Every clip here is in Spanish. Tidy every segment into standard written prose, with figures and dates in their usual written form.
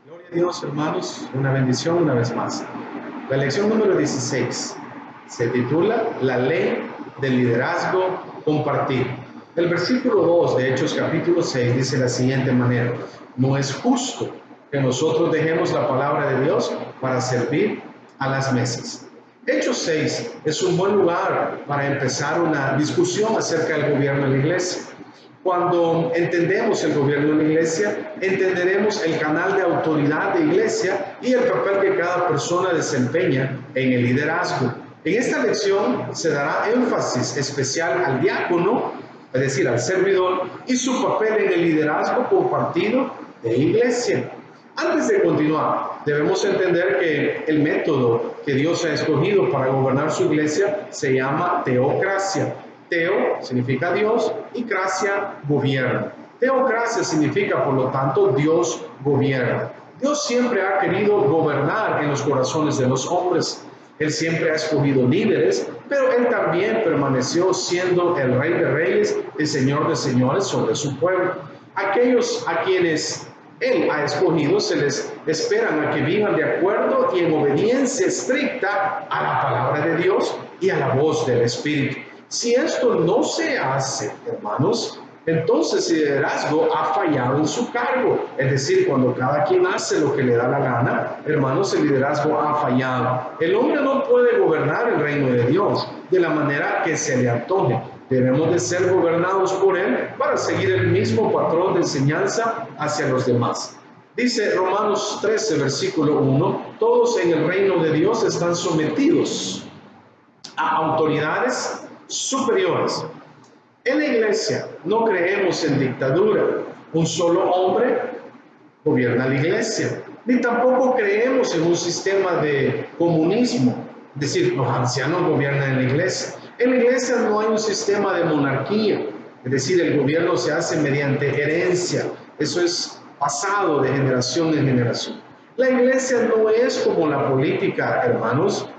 Gloria a Dios, hermanos, una bendición una vez más. La lección número 16 se titula La ley del liderazgo compartido. El versículo 2 de Hechos capítulo 6 dice de la siguiente manera: no es justo que nosotros dejemos la palabra de Dios para servir a las mesas. Hechos 6 es un buen lugar para empezar una discusión acerca del gobierno de la iglesia. Cuando entendemos el gobierno de la iglesia, entenderemos el canal de autoridad de iglesia y el papel que cada persona desempeña en el liderazgo. En esta lección se dará énfasis especial al diácono, es decir, al servidor, y su papel en el liderazgo compartido de iglesia. Antes de continuar, debemos entender que el método que Dios ha escogido para gobernar su iglesia se llama teocracia. Teo significa Dios y cracia, gobierno. Teocracia significa, por lo tanto, Dios gobierna. Dios siempre ha querido gobernar en los corazones de los hombres. Él siempre ha escogido líderes, pero Él también permaneció siendo el Rey de Reyes y Señor de Señores sobre su pueblo. Aquellos a quienes Él ha escogido se les esperan a que vivan de acuerdo y en obediencia estricta a la palabra de Dios y a la voz del Espíritu. Si esto no se hace, hermanos, entonces el liderazgo ha fallado en su cargo. Es decir, cuando cada quien hace lo que le da la gana, hermanos, el liderazgo ha fallado. El hombre no puede gobernar el reino de Dios de la manera que se le antoje. Debemos de ser gobernados por Él para seguir el mismo patrón de enseñanza hacia los demás. Dice Romanos 13, versículo 1, todos en el reino de Dios están sometidos a autoridades superiores. En la iglesia no creemos en dictadura. Un solo hombre gobierna la iglesia. Ni tampoco creemos en un sistema de comunismo. Es decir, los ancianos gobiernan en la iglesia. En la iglesia no hay un sistema de monarquía. Es decir, el gobierno se hace mediante herencia. Eso es pasado de generación en generación. La iglesia no es como la política, hermanos,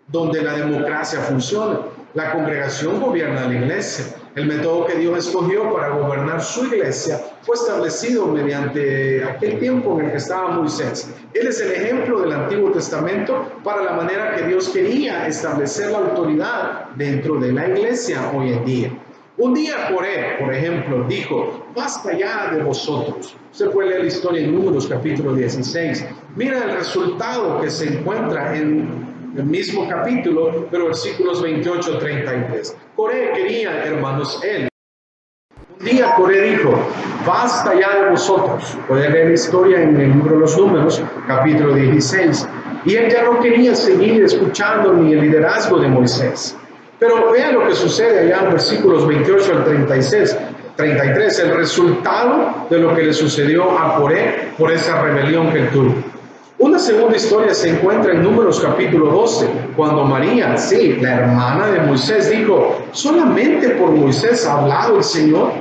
donde la democracia funciona. La congregación gobierna la iglesia. El método que Dios escogió para gobernar su iglesia fue establecido mediante aquel tiempo en el que estaba Moisés. Él es el ejemplo del Antiguo Testamento para la manera que Dios quería establecer la autoridad dentro de la iglesia hoy en día. Un día Coré, por ejemplo, dijo: basta ya de vosotros. Usted puede leer la historia en Números capítulo 16. Mira el resultado que se encuentra en el mismo capítulo, pero versículos 28-33. Coré quería, hermanos, un día Coré dijo: basta ya de vosotros. Puede leer la historia en el libro de los Números, capítulo 16. Y él ya no quería seguir escuchando ni el liderazgo de Moisés. Pero vean lo que sucede allá en versículos 28 al 33, el resultado de lo que le sucedió a Coré por esa rebelión que él tuvo. Una segunda historia se encuentra en Números capítulo 12, cuando María, sí, la hermana de Moisés, dijo: ¿solamente por Moisés ha hablado el Señor?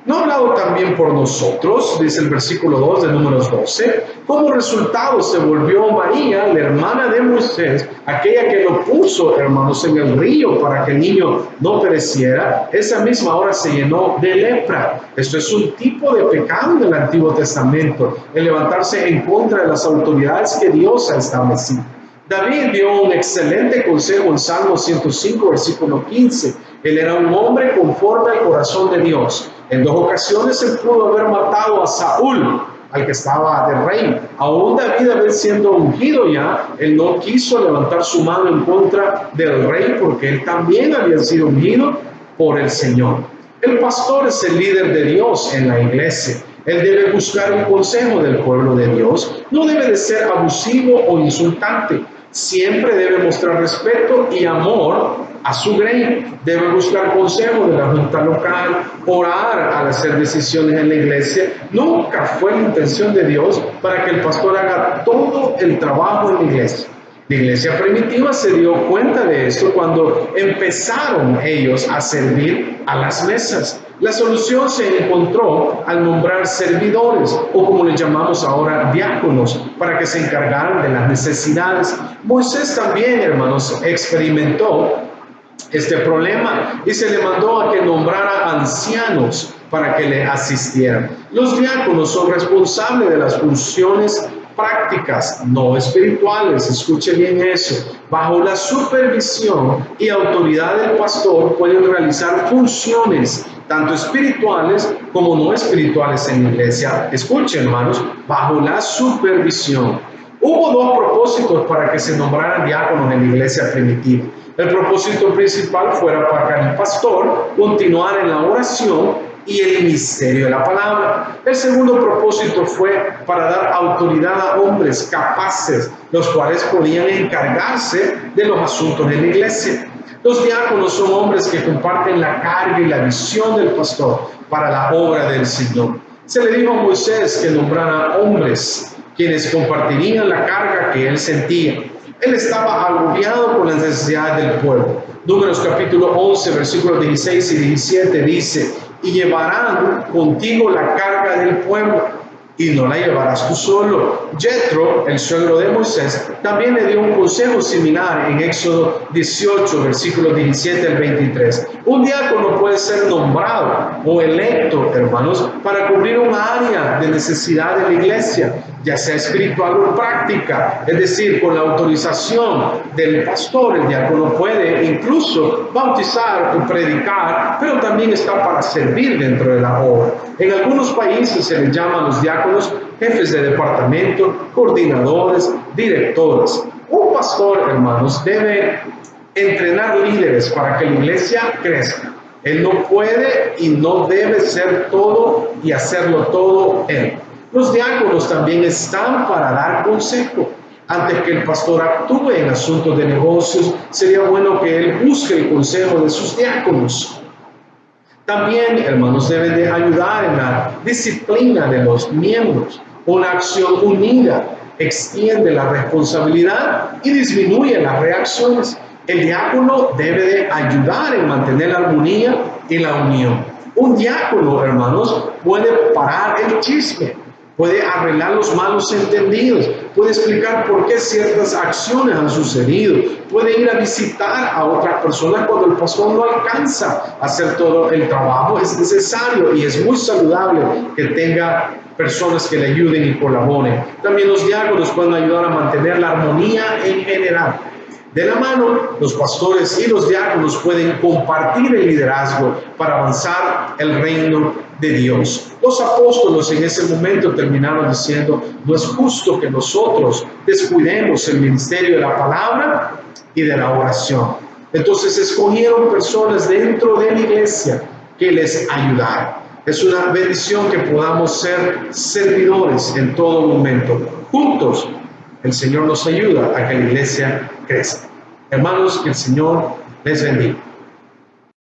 ¿No ha hablado también por nosotros? Dice el versículo 2 de Números 12. Como resultado se volvió María, la hermana de Moisés, aquella que lo puso, hermanos, en el río para que el niño no pereciera. Esa misma hora se llenó de lepra. Esto es un tipo de pecado del Antiguo Testamento, el levantarse en contra de las autoridades que Dios ha establecido. David dio un excelente consejo en Salmo 105, versículo 15. Él era un hombre conforme al corazón de Dios. En 2 ocasiones él pudo haber matado a Saúl, al que estaba de rey. Aún David, haber siendo ungido ya, él no quiso levantar su mano en contra del rey, porque él también había sido ungido por el Señor. El pastor es el líder de Dios en la iglesia. Él debe buscar el consejo del pueblo de Dios. No debe de ser abusivo o insultante. Siempre debe mostrar respeto y amor a su grey. Debe buscar consejo de la junta local, orar al hacer decisiones en la iglesia. Nunca fue la intención de Dios para que el pastor haga todo el trabajo en la iglesia. La iglesia primitiva se dio cuenta de esto cuando empezaron ellos a servir a las mesas. La solución se encontró al nombrar servidores, o como les llamamos ahora, diáconos, para que se encargaran de las necesidades. Moisés también, hermanos, experimentó este problema y se le mandó a que nombrara ancianos para que le asistieran. Los diáconos son responsables de las funciones prácticas no espirituales, escuche bien eso, bajo la supervisión y autoridad del pastor pueden realizar funciones tanto espirituales como no espirituales en la iglesia. Escuchen, hermanos, bajo la supervisión. Hubo dos propósitos para que se nombraran diáconos en la iglesia primitiva. El propósito principal fuera para que el pastor continuara en la oración y el ministerio de la palabra. El segundo propósito fue para dar autoridad a hombres capaces, los cuales podían encargarse de los asuntos de la iglesia. Los diáconos son hombres que comparten la carga y la visión del pastor para la obra del Señor. Se le dijo a Moisés que nombrara hombres quienes compartirían la carga que él sentía. Él estaba agobiado con las necesidades del pueblo. Números capítulo 11, versículos 16 y 17 dice: y llevarán contigo la carga del pueblo, y no la llevarás tú solo. Jethro, el suegro de Moisés, también le dio un consejo similar en Éxodo 18, versículos 17 al 23. Un diácono puede ser nombrado o electo, hermanos, para cubrir un área de necesidad de la iglesia, ya sea espiritual o práctica, es decir, con la autorización del pastor. El diácono puede incluso bautizar o predicar, pero también está para servir dentro de la obra. En algunos países se les llama a los diáconos jefes de departamento, coordinadores, directores. Un pastor, hermanos, debe entrenar líderes para que la iglesia crezca. Él no puede y no debe ser todo y hacerlo todo él. Los diáconos también están para dar consejo. Antes que el pastor actúe en asuntos de negocios, sería bueno que él busque el consejo de sus diáconos. También, hermanos, deben de ayudar en la disciplina de los miembros. Una acción unida extiende la responsabilidad y disminuye las reacciones. El diácono debe de ayudar en mantener la armonía y la unión. Un diácono, hermanos, puede parar el chisme, puede arreglar los malos entendidos, puede explicar por qué ciertas acciones han sucedido, puede ir a visitar a otras personas cuando el pastor no alcanza a hacer todo el trabajo. Es necesario y es muy saludable que tenga personas que le ayuden y colaboren. También los diáconos pueden ayudar a mantener la armonía en general. De la mano, los pastores y los diáconos pueden compartir el liderazgo para avanzar el reino de Dios. Los apóstoles en ese momento terminaron diciendo: no es justo que nosotros descuidemos el ministerio de la palabra y de la oración. Entonces escogieron personas dentro de la iglesia que les ayudaran. Es una bendición que podamos ser servidores en todo momento. Juntos, el Señor nos ayuda a que la iglesia crezca. Hermanos, que el Señor les bendiga.